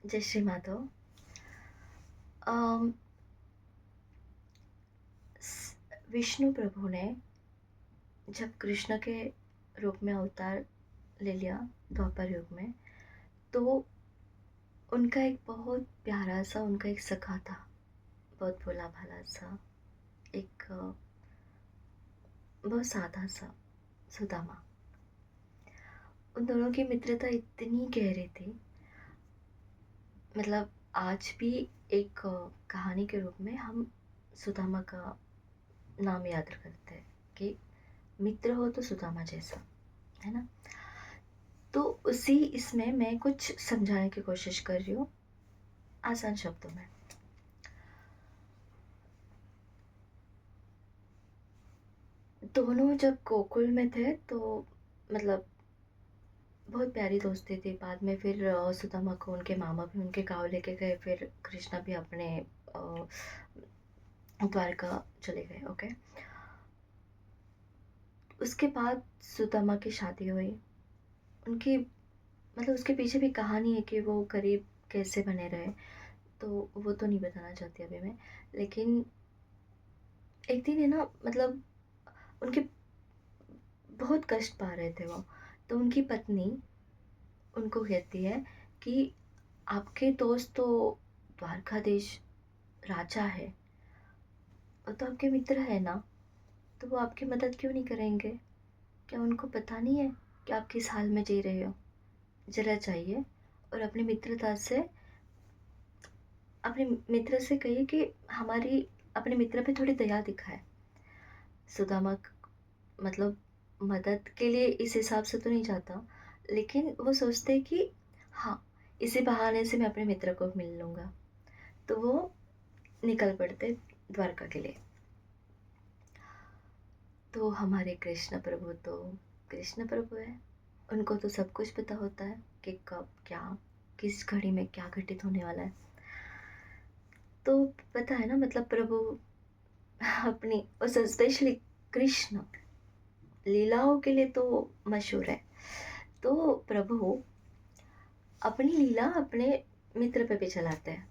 जय श्री माधव। अम, विष्णु प्रभु ने जब कृष्ण के रूप में अवतार ले लिया द्वापर युग में, तो उनका एक बहुत प्यारा सा उनका एक सखा था, बहुत भोला भाला सा, एक बहुत सादा सा सुदामा। उन दोनों की मित्रता इतनी गहरी थी, मतलब आज भी एक कहानी के रूप में हम सुदामा का नाम याद करते हैं कि मित्र हो तो सुदामा जैसा, है ना। तो उसी इसमें मैं कुछ समझाने की कोशिश कर रही हूँ आसान शब्दों में। दोनों जब गोकुल में थे तो मतलब बहुत प्यारी दोस्ती थी। बाद में फिर सुदामा को उनके मामा भी उनके गाँव लेके गए, फिर कृष्णा भी अपने द्वारका चले गए। ओके, उसके बाद सुदामा की शादी हुई। उनकी मतलब उसके पीछे भी कहानी है कि वो गरीब कैसे बने रहे, तो वो तो नहीं बताना चाहती अभी मैं। लेकिन एक दिन है ना, मतलब उनके बहुत कष्ट पा रहे थे वो, तो उनकी पत्नी उनको कहती है कि आपके दोस्त तो द्वारकाधीश राजा है, वो तो आपके मित्र है ना, तो वो आपकी मदद क्यों नहीं करेंगे? क्या उनको पता नहीं है कि आप किस हाल में जी रहे हो? ज़रा चाहिए और अपने मित्र से कहिए कि हमारी अपने मित्र पे थोड़ी दया दिखाए। सुदामा मतलब मदद के लिए इस हिसाब से तो नहीं चाहता, लेकिन वो सोचते हैं कि हाँ, इसी बहाने से मैं अपने मित्र को मिल लूँगा। तो वो निकल पड़ते द्वारका के लिए। तो हमारे कृष्ण प्रभु है, उनको तो सब कुछ पता होता है कि कब क्या, किस घड़ी में क्या घटित होने वाला है। तो पता है ना, मतलब प्रभु अपनी और स्पेशली कृष्ण लीलाओं के लिए तो मशहूर है। तो प्रभु अपनी लीला अपने मित्र पे भी चलाते हैं।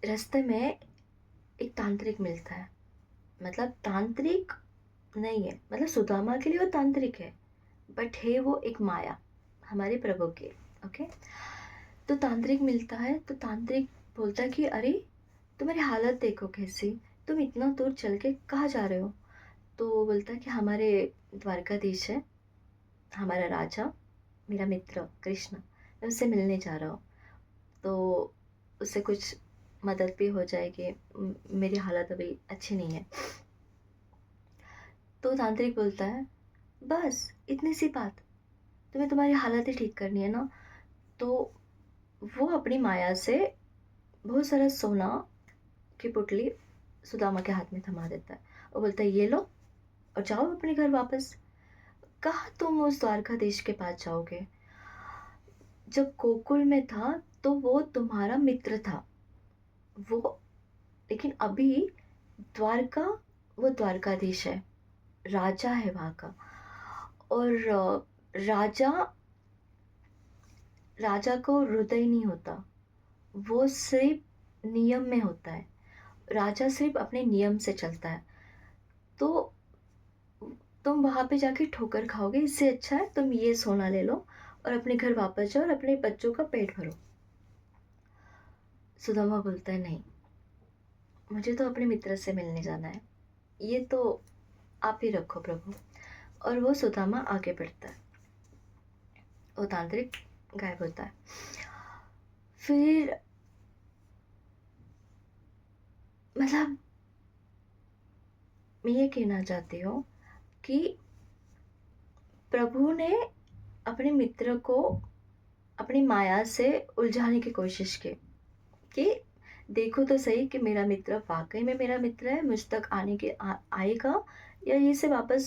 रास्ते में एक तांत्रिक मिलता है, मतलब तांत्रिक नहीं है, मतलब सुदामा के लिए वो तांत्रिक है, बट है वो एक माया हमारे प्रभु की। ओके, तो तांत्रिक मिलता है, तो तांत्रिक बोलता है कि अरे तुम्हारी हालत देखो कैसी, तुम इतना दूर चल के कहाँ जा रहे हो? तो वो बोलता है कि हमारे द्वारकाधीश है, हमारा राजा, मेरा मित्र कृष्ण, मैं उससे मिलने जा रहा हूँ, तो उससे कुछ मदद भी हो जाएगी। मेरी हालत अभी अच्छी नहीं है। तो तांत्रिक बोलता है बस इतनी सी बात, तुम्हें तुम्हारी हालत ही ठीक करनी है ना। तो वो अपनी माया से बहुत सारा सोना की पुतली सुदामा के हाथ में थमा देता है और बोलता है ये लो और जाओ अपने घर वापस। कहाँ तुम उस द्वारकाधीश के पास जाओगे? जब गोकुल में था तो वो तुम्हारा मित्र था वो, लेकिन अभी द्वारका, वो द्वारकाधीश है, राजा है वहाँ का। और राजा राजा को हृदय नहीं होता, वो सिर्फ नियम में होता है। राजा सिर्फ अपने नियम से चलता है। तो तुम वहाँ पे जाके ठोकर खाओगे, इससे अच्छा है तुम ये सोना ले लो और अपने घर वापस जाओ और अपने बच्चों का पेट भरो। सुदामा बोलता है नहीं, मुझे तो अपने मित्र से मिलने जाना है, ये तो आप ही रखो प्रभु। और वो सुदामा आगे बढ़ता है, वो तांत्रिक गायब होता है। फिर मतलब मैं ये कहना चाहती हूँ कि प्रभु ने अपने मित्र को अपनी माया से उलझाने की कोशिश की कि देखो तो सही कि मेरा मित्र वाकई में मेरा मित्र है, मुझ तक आएगा या ये से वापस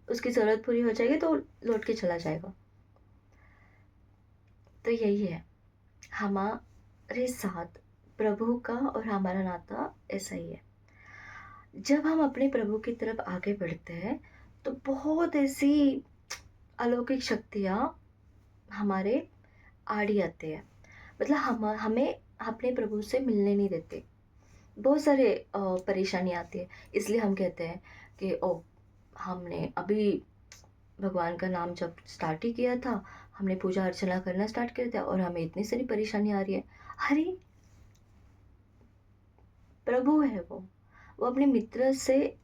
उसकी ज़रूरत पूरी हो जाएगी तो लौट के चला जाएगा। तो यही है हमारे साथ प्रभु का और हमारा नाता ऐसा ही है। जब हम अपने प्रभु की तरफ आगे बढ़ते हैं तो बहुत ऐसी अलौकिक शक्तियाँ हमारे आड़ ही आते हैं। मतलब हमें अपने प्रभु से मिलने नहीं देते। बहुत सारे परेशानी आती है, इसलिए हम कहते हैं कि ओह! हमने अभी भगवान का नाम जब स्टार्ट ही किया था, हमने पूजा अर्चना करना स्टार्ट कर दिया और हमें इतनी सारी परेशानी आ रही है। अरे! प्रभु है वो अपने मित्र से,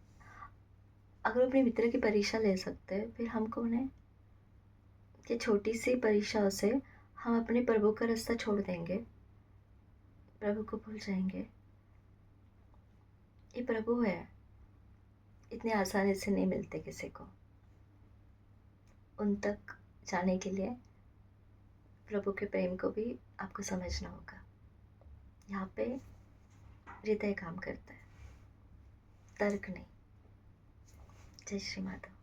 अगर वो अपने मित्र की परीक्षा ले सकते हैं, फिर हम कौन है कि छोटी-सी परीक्षाओं से हम अपने प्रभु का रास्ता छोड़ देंगे, प्रभु को भूल जाएँगे। ये प्रभु है, इतने आसानी से नहीं मिलते किसी को। उन तक जाने के लिए प्रभु के प्रेम को भी आपको समझना होगा। यहाँ पे हृदय काम करता है, तर्क नहीं। जय श्री माधव।